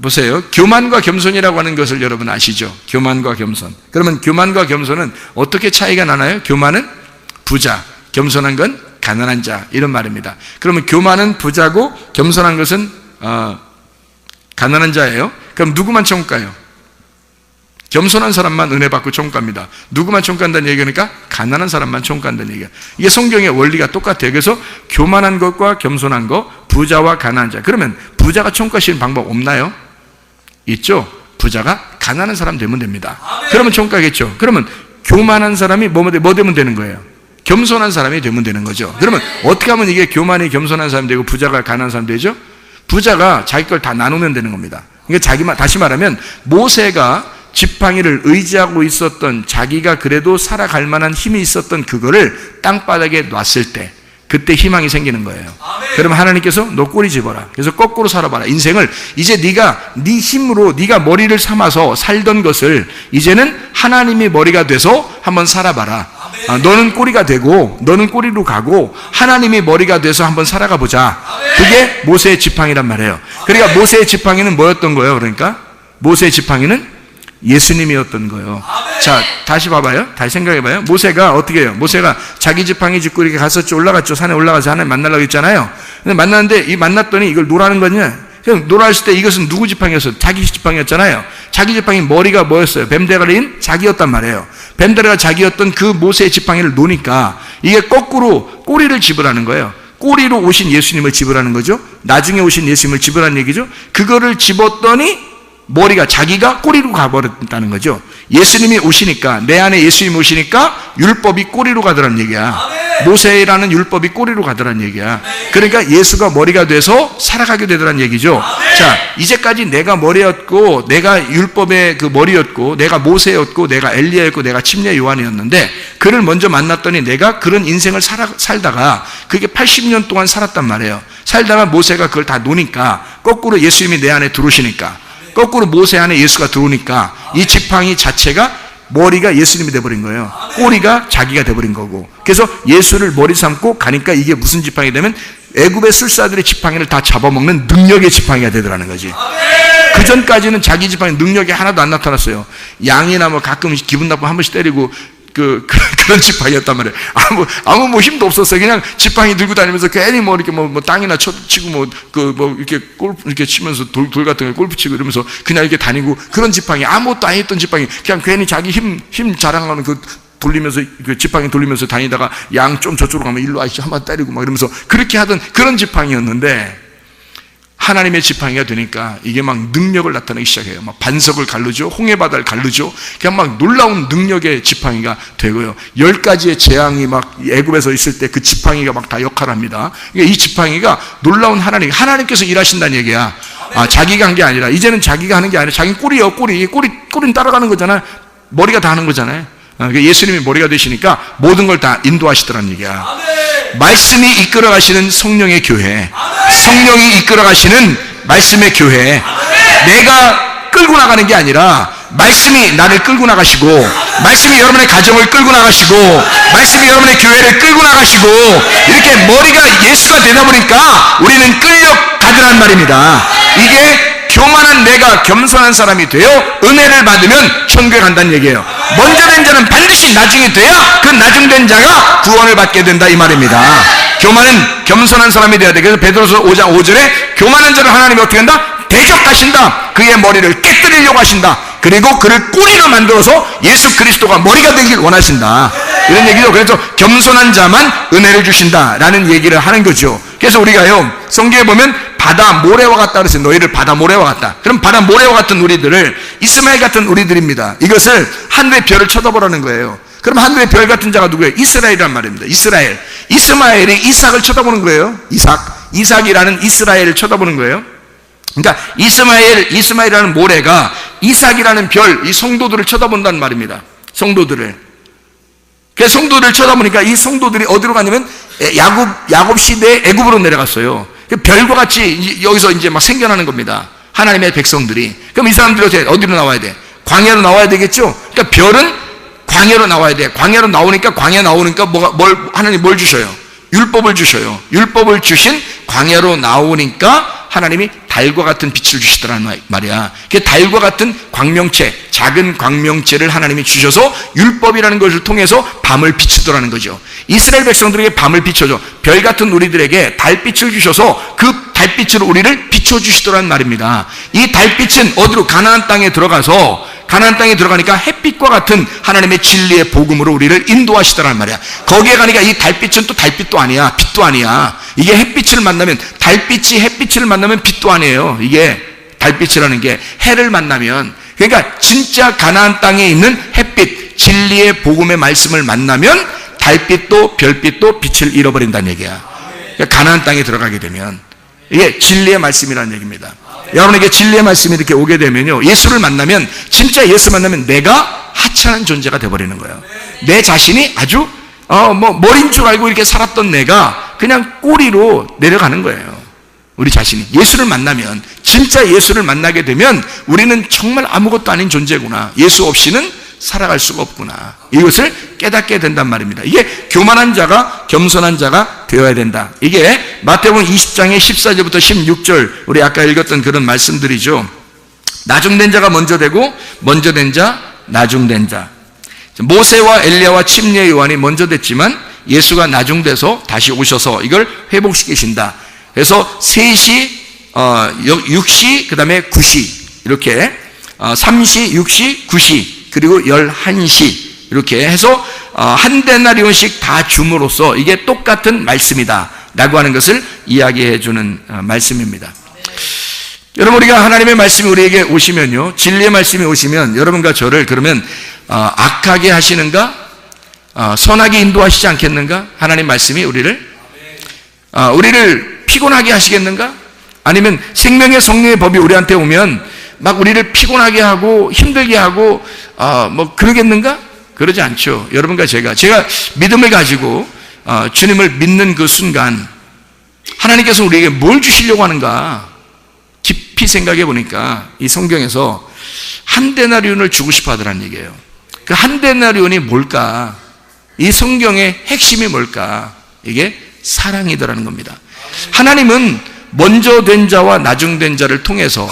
보세요. 교만과 겸손이라고 하는 것을 여러분 아시죠? 교만과 겸손. 그러면 교만과 겸손은 어떻게 차이가 나나요? 교만은 부자, 겸손한 건 가난한 자, 이런 말입니다. 그러면 교만은 부자고 겸손한 것은 가난한 자예요. 그럼 누구만 천국가요? 겸손한 사람만 은혜 받고 천국 갑니다. 누구만 천국 간다는 얘기니까 가난한 사람만 천국 간다는 얘기예요. 이게 성경의 원리가 똑같아요. 그래서 교만한 것과 겸손한 것, 부자와 가난한 자. 그러면 부자가 천국 가시는 방법 없나요? 있죠. 부자가 가난한 사람 되면 됩니다. 그러면 천국 가겠죠. 그러면 교만한 사람이 뭐 되면 되는 거예요? 겸손한 사람이 되면 되는 거죠. 그러면 어떻게 하면 이게 교만이 겸손한 사람이 되고 부자가 가난한 사람이 되죠? 부자가 자기 걸 다 나누면 되는 겁니다. 그러니까 다시 말하면 모세가 지팡이를 의지하고 있었던, 자기가 그래도 살아갈 만한 힘이 있었던 그거를 땅바닥에 놨을 때 그때 희망이 생기는 거예요. 그러면 하나님께서 너 꼬리 집어라. 그래서 거꾸로 살아봐라. 인생을 이제 네가 네 힘으로 네가 머리를 삼아서 살던 것을 이제는 하나님이 머리가 돼서 한번 살아봐라. 너는 꼬리가 되고 너는 꼬리로 가고 하나님이 머리가 돼서 한번 살아가 보자. 그게 모세의 지팡이란 말이에요. 그러니까 모세의 지팡이는 뭐였던 거예요? 그러니까 모세의 지팡이는 예수님이었던 거예요. 자, 다시 봐봐요. 다시 생각해봐요. 모세가 어떻게 해요? 모세가 자기 지팡이 짚고 이렇게 갔었죠. 올라갔죠. 산에 올라가서 하나님 만나려고 했잖아요. 근데 만났는데 만났더니 이걸 놓으라는 거냐? 그냥 놓으랬을 때 이것은 누구 지팡이였어요? 자기 지팡이였잖아요. 자기 지팡이 머리가 뭐였어요? 뱀대가리인 자기였단 말이에요. 뱀대가리가 자기였던 그 모세의 지팡이를 놓으니까 이게 거꾸로 꼬리를 집으라는 거예요. 꼬리로 오신 예수님을 집으라는 거죠. 나중에 오신 예수님을 집으라는 얘기죠. 그거를 집었더니 머리가 자기가 꼬리로 가버렸다는 거죠. 예수님이 오시니까, 내 안에 예수님이 오시니까 율법이 꼬리로 가더라는 얘기야. 모세라는 율법이 꼬리로 가더라는 얘기야. 그러니까 예수가 머리가 돼서 살아가게 되더라는 얘기죠. 자, 이제까지 내가 머리였고, 내가 율법의 그 머리였고, 내가 모세였고, 내가 엘리야였고, 내가 침례 요한이었는데 그를 먼저 만났더니 내가 그런 인생을 살다가 그게 80년 동안 살았단 말이에요. 살다가 모세가 그걸 다 노니까 거꾸로 예수님이 내 안에 들어오시니까, 거꾸로 모세 안에 예수가 들어오니까 이 지팡이 자체가 머리가 예수님이 돼버린 거예요. 꼬리가 자기가 돼버린 거고. 그래서 예수를 머리 삼고 가니까 이게 무슨 지팡이 되면 애굽의 술사들의 지팡이를 다 잡아먹는 능력의 지팡이가 되더라는 거지. 그 전까지는 자기 지팡이 능력이 하나도 안 나타났어요. 양이나 뭐 가끔 기분 나쁘면 한 번씩 때리고 그런 지팡이였단 말이에요. 아무 뭐 힘도 없었어요. 그냥 지팡이 들고 다니면서 괜히 뭐 이렇게 뭐 땅이나 치고 이렇게 골프 이렇게 치면서 돌 같은 거 골프 치고 이러면서 그냥 이렇게 다니고 그런 지팡이, 아무것도 안 했던 지팡이, 그냥 괜히 자기 힘 자랑하는 돌리면서 그 지팡이 돌리면서 다니다가 양 좀 저쪽으로 가면 일로 와서 한번 때리고 막 이러면서 그렇게 하던 그런 지팡이였는데 하나님의 지팡이가 되니까 이게 막 능력을 나타내기 시작해요. 막 반석을 가르죠. 홍해바다를 가르죠. 그냥 막 놀라운 능력의 지팡이가 되고요. 10가지의 재앙이 막 애굽에서 있을 때 그 지팡이가 막 다 역할을 합니다. 그러니까 이 지팡이가 놀라운 하나님께서 일하신다는 얘기야. 자기가 한 게 아니라, 이제는 자기가 하는 게 아니라 자기는 꼬리예요. 꼬리는 따라가는 거잖아요. 머리가 다 하는 거잖아요. 예수님이 머리가 되시니까 모든 걸 다 인도하시더라는 얘기야. 말씀이 이끌어 가시는 성령의 교회, 성령이 이끌어 가시는 말씀의 교회, 내가 끌고 나가는 게 아니라 말씀이 나를 끌고 나가시고, 말씀이 여러분의 가정을 끌고 나가시고, 말씀이 여러분의 교회를 끌고 나가시고, 이렇게 머리가 예수가 되다 보니까 우리는 끌려가더란 말입니다. 이게 교만한 내가 겸손한 사람이 되어 은혜를 받으면 천국에 간다는 얘기예요. 먼저 된 자는 반드시 나중에 돼야 그 나중된 자가 구원을 받게 된다, 이 말입니다. 교만은 겸손한 사람이 되어야 돼. 그래서 베드로서 5장 5절에 교만한 자를 하나님이 어떻게 한다? 대적하신다. 그의 머리를 깨뜨리려고 하신다. 그리고 그를 꼬리로 만들어서 예수 그리스도가 머리가 되길 원하신다, 이런 얘기죠. 그래서 겸손한 자만 은혜를 주신다라는 얘기를 하는 거죠. 그래서 우리가요, 성경에 보면 바다 모래와 같다 그랬어요. 너희를 바다 모래와 같다. 그럼 바다 모래와 같은 우리들을 이스마엘 같은 우리들입니다. 이것을 하늘의 별을 쳐다보라는 거예요. 그럼 하늘의 별 같은 자가 누구예요? 이스라엘이란 말입니다. 이스라엘. 이스마엘이 이삭을 쳐다보는 거예요. 이삭이라는 이스라엘을 쳐다보는 거예요. 그러니까 이스마엘이라는 모래가 이삭이라는 별, 이 성도들을 쳐다본다는 말입니다. 성도들을. 그래서 성도들을 쳐다보니까 이 성도들이 어디로 가냐면 야곱 시대에 애굽으로 내려갔어요. 별과 같이 여기서 이제 막 생겨나는 겁니다. 하나님의 백성들이. 그럼 이 사람들이 어디로 나와야 돼? 광야로 나와야 되겠죠? 그러니까 별은 광야로 나와야 돼. 광야로 나오니까, 광야 나오니까 하나님 뭘 주셔요? 율법을 주셔요. 율법을 주신 광야로 나오니까 하나님이 달과 같은 빛을 주시더란 말이야. 그 달과 같은 광명체, 작은 광명체를 하나님이 주셔서 율법이라는 것을 통해서 밤을 비추더라는 거죠. 이스라엘 백성들에게 밤을 비춰줘. 별 같은 우리들에게 달빛을 주셔서 그 달빛으로 우리를 비춰주시더란 말입니다. 이 달빛은 어디로? 가나안 땅에 들어가니까 햇빛과 같은 하나님의 진리의 복음으로 우리를 인도하시더란 말이야. 거기에 가니까 이 달빛은 또 달빛도 아니야, 빛도 아니야. 이게 햇빛을 만나면, 달빛이 햇빛을 만나면 빛도 아니에요. 이게 달빛이라는 게 해를 만나면, 그러니까 진짜 가나안 땅에 있는 햇빛, 진리의 복음의 말씀을 만나면 달빛도 별빛도 빛을 잃어버린다는 얘기야. 그러니까 가나안 땅에 들어가게 되면 이게 진리의 말씀이라는 얘기입니다. 여러분에게 진리의 말씀이 이렇게 오게 되면요, 예수를 만나면, 진짜 예수 만나면 내가 하찮은 존재가 돼버리는 거예요. 내 자신이 아주 머리인 줄 알고 이렇게 살았던 내가 그냥 꼬리로 내려가는 거예요. 우리 자신이 예수를 만나면, 진짜 예수를 만나게 되면 우리는 정말 아무것도 아닌 존재구나, 예수 없이는 살아갈 수가 없구나, 이것을 깨닫게 된단 말입니다. 이게 교만한 자가 겸손한 자가 되어야 된다. 이게 마태복음 20장의 14절부터 16절, 우리 아까 읽었던 그런 말씀들이죠. 나중된 자가 먼저 되고, 먼저 된 자, 나중된 자. 모세와 엘리야와 침례 요한이 먼저 됐지만 예수가 나중돼서 다시 오셔서 이걸 회복시키신다. 그래서 3시, 6시, 그 다음에 9시, 이렇게 3시, 6시, 9시, 그리고 11시, 이렇게 해서 한 데나리온씩 다 줌으로써 이게 똑같은 말씀이다 라고 하는 것을 이야기해 주는 말씀입니다. 여러분, 우리가 하나님의 말씀이 우리에게 오시면요, 진리의 말씀이 오시면 여러분과 저를 그러면 악하게 하시는가, 선하게 인도하시지 않겠는가? 하나님 말씀이 우리를 피곤하게 하시겠는가? 아니면 생명의 성령의 법이 우리한테 오면 막 우리를 피곤하게 하고 힘들게 하고 그러겠는가? 그러지 않죠. 여러분과 제가 믿음을 가지고 주님을 믿는 그 순간 하나님께서 우리에게 뭘 주시려고 하는가 깊이 생각해 보니까 이 성경에서 한 데나리온을 주고 싶어 하더란 얘기예요. 그 한 데나리온이 뭘까? 이 성경의 핵심이 뭘까? 이게 사랑이더라는 겁니다. 하나님은 먼저 된 자와 나중된 자를 통해서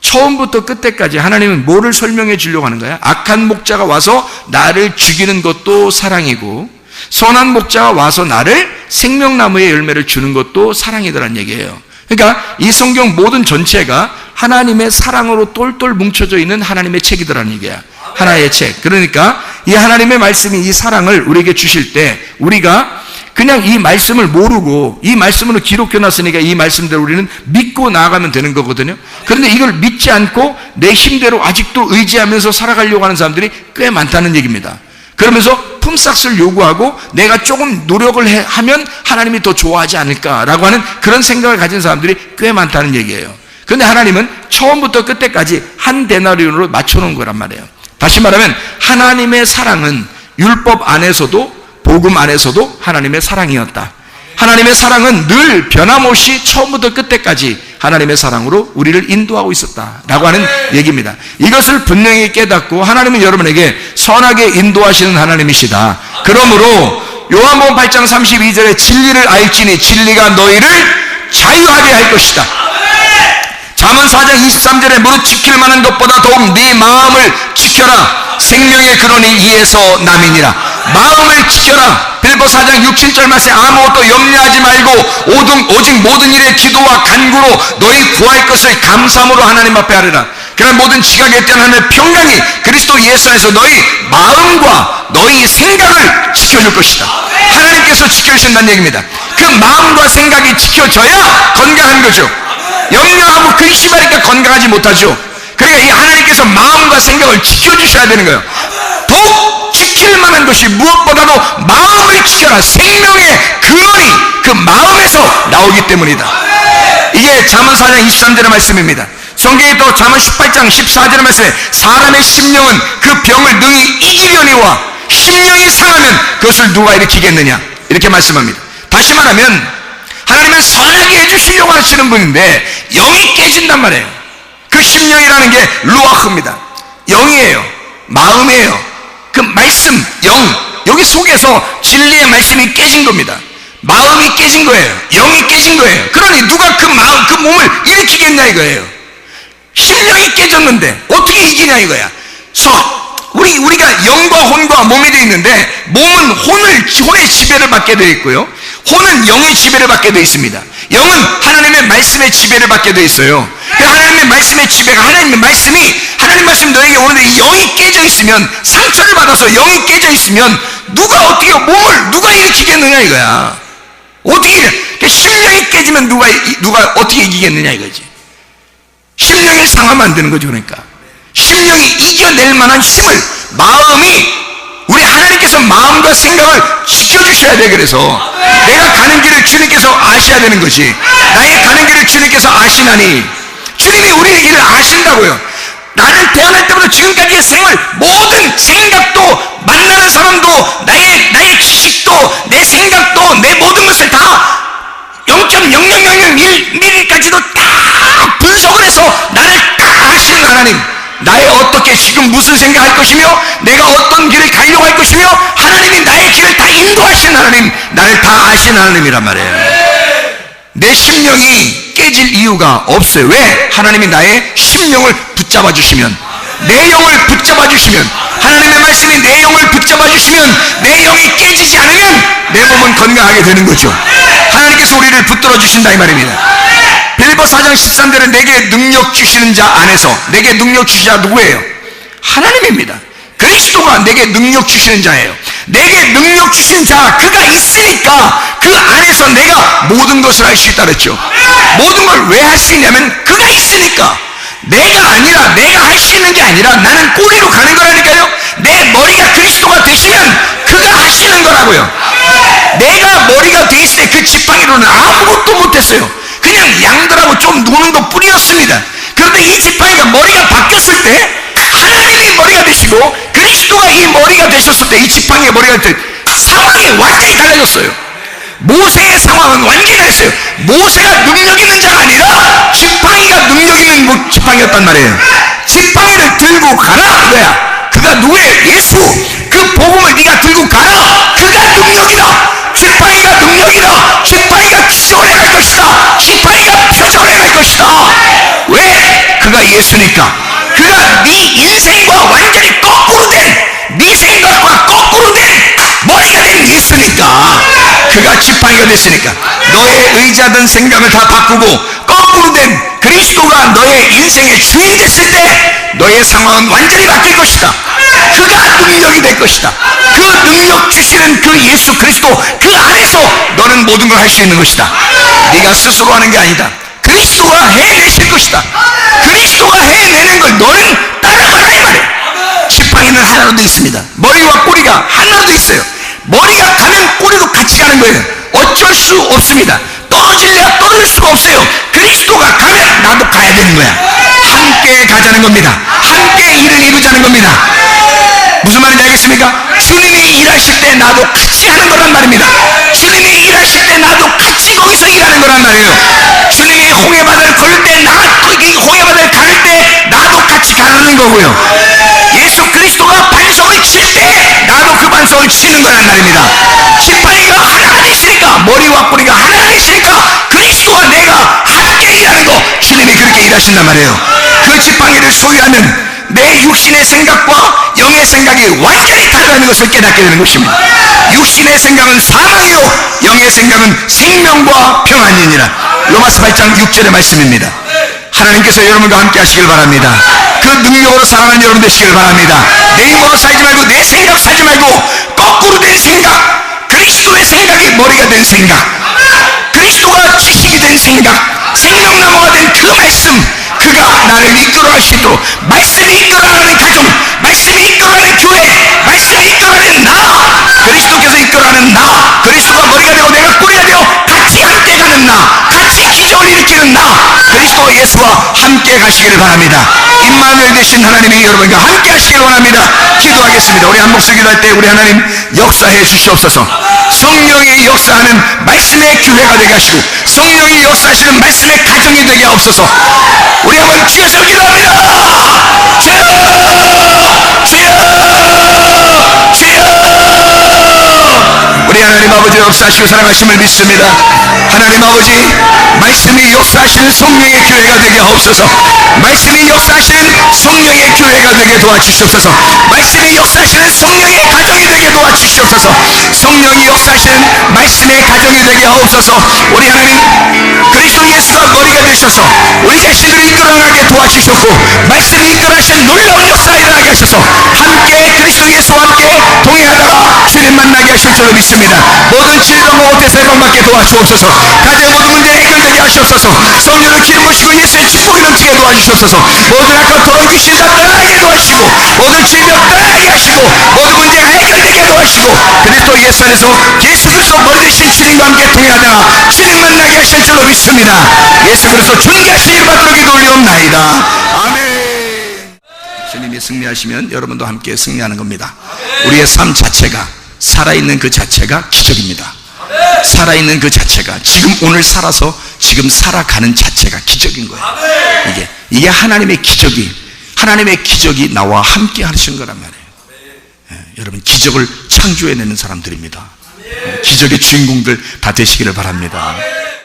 처음부터 끝까지 하나님은 뭐를 설명해 주려고 하는 거야? 악한 목자가 와서 나를 죽이는 것도 사랑이고, 선한 목자가 와서 나를 생명나무의 열매를 주는 것도 사랑이더란 얘기예요. 그러니까 이 성경 모든 전체가 하나님의 사랑으로 똘똘 뭉쳐져 있는 하나님의 책이더라는 얘기야. 하나의 책. 그러니까 이 하나님의 말씀이 이 사랑을 우리에게 주실 때 우리가 그냥 이 말씀을 모르고 이 말씀으로 기록해 놨으니까 이 말씀대로 우리는 믿고 나아가면 되는 거거든요. 그런데 이걸 믿지 않고 내 힘대로 아직도 의지하면서 살아가려고 하는 사람들이 꽤 많다는 얘기입니다. 그러면서 품삯을 요구하고 내가 조금 노력을 하면 하나님이 더 좋아하지 않을까라고 하는 그런 생각을 가진 사람들이 꽤 많다는 얘기예요. 그런데 하나님은 처음부터 끝까지 한 데나리온으로 맞춰놓은 거란 말이에요. 다시 말하면 하나님의 사랑은 율법 안에서도 복음 안에서도 하나님의 사랑이었다. 하나님의 사랑은 늘 변함없이 처음부터 끝까지 하나님의 사랑으로 우리를 인도하고 있었다라고 하는 얘기입니다. 이것을 분명히 깨닫고 하나님은 여러분에게 선하게 인도하시는 하나님이시다. 그러므로 요한복음 8장 32절에 진리를 알지니 진리가 너희를 자유하게 할 것이다. 잠언 4장 23절에 무릇 지킬 만한 것보다 더욱 네 마음을 지켜라. 생명의 근원이 이에서 남이니라. 마음을 지켜라. 빌보 4장 6, 7절 말씀에 아무것도 염려하지 말고 오직 모든 일에 기도와 간구로 너희 구할 것을 감사함으로 하나님 앞에 하리라. 그런 모든 지각에 대한 하나님의 평강이 그리스도 예수 안에서 너희 마음과 너희 생각을 지켜줄 것이다. 하나님께서 지켜주신다는 얘기입니다. 그 마음과 생각이 지켜져야 건강한 거죠. 염려하고 근심하니까 건강하지 못하죠. 그러니까 이 하나님께서 마음과 생각을 지켜주셔야 되는 거예요. 더욱 지킬 만한 것이 무엇보다도 마음을 지켜라. 생명의 근원이 그 마음에서 나오기 때문이다. 이게 잠언 4장 23절의 말씀입니다. 성경에 또 잠언 18장 14절의 말씀에 사람의 심령은 그 병을 능히 이기려니와 심령이 상하면 그것을 누가 일으키겠느냐, 이렇게 말씀합니다. 다시 말하면 하나님은 선하게 해주시려고 하시는 분인데 영이 깨진단 말이에요. 그 심령이라는 게 루아흐입니다. 영이에요. 마음이에요. 그 말씀, 영, 여기 속에서 진리의 말씀이 깨진 겁니다. 마음이 깨진 거예요. 영이 깨진 거예요. 그러니 누가 그 마음, 그 몸을 일으키겠냐 이거예요. 심령이 깨졌는데 어떻게 이기냐 이거야. 우리가 영과 혼과 몸이 되어 있는데, 몸은 혼의 지배를 받게 되어 있고요, 혼은 영의 지배를 받게 되어 있습니다. 영은 하나님의 말씀의 지배를 받게 되어 있어요. 그 하나님의 말씀의 지배가, 하나님 말씀 너에게 오는데 이 영이 깨져 있으면, 상처를 받아서 영이 깨져 있으면 누가 일으키겠느냐 이거야. 어떻게 심령이 깨지면 누가 어떻게 이기겠느냐 이거지. 심령이 상하면 안 되는 거죠. 그러니까 심령이 이겨낼 만한 힘을, 마음이, 우리 하나님께서 마음과 생각을 지켜주셔야 돼. 그래서 내가 가는 길을 주님께서 아셔야 되는 거지. 나의 가는 길을 주님께서 아시나니, 주님이 우리의 길을 아신다고요. 나는 태어날 때부터 지금까지의 생활, 모든 생각도, 만나는 사람도, 나의 지식도, 내 생각도, 내 모든 것을 다 0.0001mm까지도 딱 분석을 해서 나를 딱 아시는 하나님, 나의 어떻게 지금 무슨 생각할 것이며 내가 어떤 길을 가려고 할 것이며, 하나님이 나의 길을 다 인도하시는 하나님, 나를 다 아시는 하나님이란 말이에요. 내 심령이 깨질 이유가 없어요. 왜? 하나님이 나의 심령을 붙잡아 주시면, 내 영을 붙잡아 주시면, 하나님의 말씀이 내 영을 붙잡아 주시면, 내 영이 깨지지 않으면 내 몸은 건강하게 되는 거죠. 하나님께서 우리를 붙들어 주신다 이 말입니다. 빌립보 4장 13절에 내게 능력 주시는 자 안에서, 내게 능력 주시는 자 누구예요? 하나님입니다. 그리스도가 내게 능력 주시는 자예요. 내게 능력 주신 자, 그가 있으니까 그 안에서 내가 모든 것을 할 수 있다 그랬죠. 모든 걸 왜 할 수 있냐면 그가 있으니까. 내가 할 수 있는 게 아니라 나는 꼬리로 가는 거라니까요. 내 머리가 그리스도가 되시면 그가 하시는 거라고요. 내가 머리가 돼 있을 때 그 지팡이로는 아무것도 못했어요. 그냥 양들하고 좀 노는 것 뿐이었습니다. 그런데 이 지팡이가 머리가 바뀌었을 때, 하나님이 머리가 되시고 그리스도가 이 머리가 되셨을 때, 이 지팡이의 머리가 될 때 상황이 완전히 달라졌어요. 모세의 상황은 완전히 달랐어요. 모세가 능력 있는 자가 아니라 지팡이가 능력 있는 지팡이였단 말이에요. 지팡이를 들고 가라 이거야. 그가 누구예요? 예수. 그 복음을 네가 들고 가라. 그가 능력이다. 지팡이가 능력이다. 지팡이가 기존에 갈 것이다. 지팡이가 표적에 갈 것이다. 왜? 그가 예수니까. 그가 네 인생과 완전히 거꾸로 된, 네 생각과 거꾸로 된 머리가 된 예수니까. 그가 지팡이가 됐으니까. 너의 의자든 생각을 다 바꾸고 거꾸로 된 그리스도가 너의 인생의 주인 됐을 때 너의 상황은 완전히 바뀔 것이다. 그가 능력이 될 것이다. 그 능력 주시는 그 예수 그리스도, 그 안에서 너는 모든 걸 할 수 있는 것이다. 네가 스스로 하는 게 아니다. 그리스도가 해내실 것이다. 그리스도가 해내는 걸 너는 따라가라 이 말이에요. 지팡이는 하나로 되어 있습니다. 머리와 꼬리가 하나로 되어 있어요. 머리가 가면 꼬리도 같이 가는 거예요. 어쩔 수 없습니다. 떨어질래야 떨어질 수가 없어요. 그리스도가 가면 나도 가야 되는 거야. 함께 가자는 겁니다. 함께 일을 이루자는 겁니다. 무슨 말인지 알겠습니까? 주님이 일하실 때 나도 같이 하는 거란 말입니다. 주님이 일하실 때 나도 같이 거기서 일하는 거란 말이에요. 주님이 홍해바다를 걸을 때, 홍해바다를 가를 때 나도 같이 가는 거고요. 예수 그리스도가 반석을 칠 때 나도 그 반석을 치는 거란 말입니다. 지팡이가 하나가 되시니까, 머리와 꼬리가 하나가 되시니까 그리스도와 내가 함께 일하는 거, 주님이 그렇게 일하신단 말이에요. 그 지팡이를 소유하면 내 육신의 생각과 영의 생각이 완전히 다르다는 것을 깨닫게 되는 것입니다. 육신의 생각은 사망이요 영의 생각은 생명과 평안이니라. 로마서 8장 6절의 말씀입니다. 하나님께서 여러분과 함께 하시길 바랍니다. 그 능력으로 살아가는 여러분 되시길 바랍니다. 내 힘으로 살지 말고, 내 생각 살지 말고, 거꾸로 된 생각, 그리스도의 생각이 머리가 된 생각, 그리스도가 지식이 된 생각, 생명나무가 된 그 말씀, 그가 나를 이끌어갈 수 있도록, 말씀이 이끌어가는 가정, 말씀이 이끌어가는 교회, 말씀이 이끌어가는 나, 그리스도께서 이끌어가는 나, 그리스도가 머리가 되고 내가 꼬리가 되어 같이 함께 가는 나, 같이 기적을 일으키는 나, 그리스도 예수와 함께 가시기를 바랍니다. 임마누엘 되신 하나님이 여러분과 함께 하시기를 원합니다. 기도하겠습니다. 우리 한 목소리 기도할 때 우리 하나님 역사해 주시옵소서. 성령이 역사하는 말씀의 교회가 되게 하시고, 성령이 역사하시는 말씀의 가정이 되게 하옵소서. 우리 한번 주여서 기도합니다. 주여, 주여, 주여. 우리 하나님 아버지 역사하시고 사랑하심을 믿습니다. 하나님 아버지, 말씀이 역사하시는 성령의 교회가 되게 하옵소서. 말씀이 역사하시는 성령의 교회가 되게 도와주시옵소서. 말씀이 역사하시는 성령의 가정이 되게 도와주시옵소서. 성령이 역사하시는 말씀의 가정이 되게 하옵소서. 우리 하나님, 그리스도 예수가 머리가 되셔서 우리 자신들을 이끌어나가게 도와주셨고, 말씀이 이끌어하신 놀라운 역사가 일어나게 하셔서 함께 그리스도 예수와 함께 동행하다가 주님 만나게 하실 줄로 믿습니다. 모든 질병과 옷에서 해방받게 도와주옵소서. 가정의 모든 문제 해결되게 하시옵소서. 성령을 기름 부으시고 예수의 축복이 넘치게 도와주시옵소서. 모든 악과 더러운 귀신 다 떠나게 도와주시고, 모든 질병 떠나게 하시고, 모든 문제가 해결되게 도와주시고, 그리스도 예수 안에서 예수 그리스도 머리 되신 주님과 함께 동행하다가 주님 만나게 하실 줄로 믿습니다. 예수 그리스도 존귀하신 이름 받들어 기도 올리옵나이다. 아멘. 주님이 승리하시면 여러분도 함께 승리하는 겁니다. 우리의 삶 자체가, 살아있는 그 자체가 기적입니다. 살아있는 그 자체가, 지금 오늘 살아서 지금 살아가는 자체가 기적인 거예요. 이게 하나님의 기적이 나와 함께 하신 거란 말이에요. 여러분, 기적을 창조해내는 사람들입니다. 기적의 주인공들 다 되시기를 바랍니다.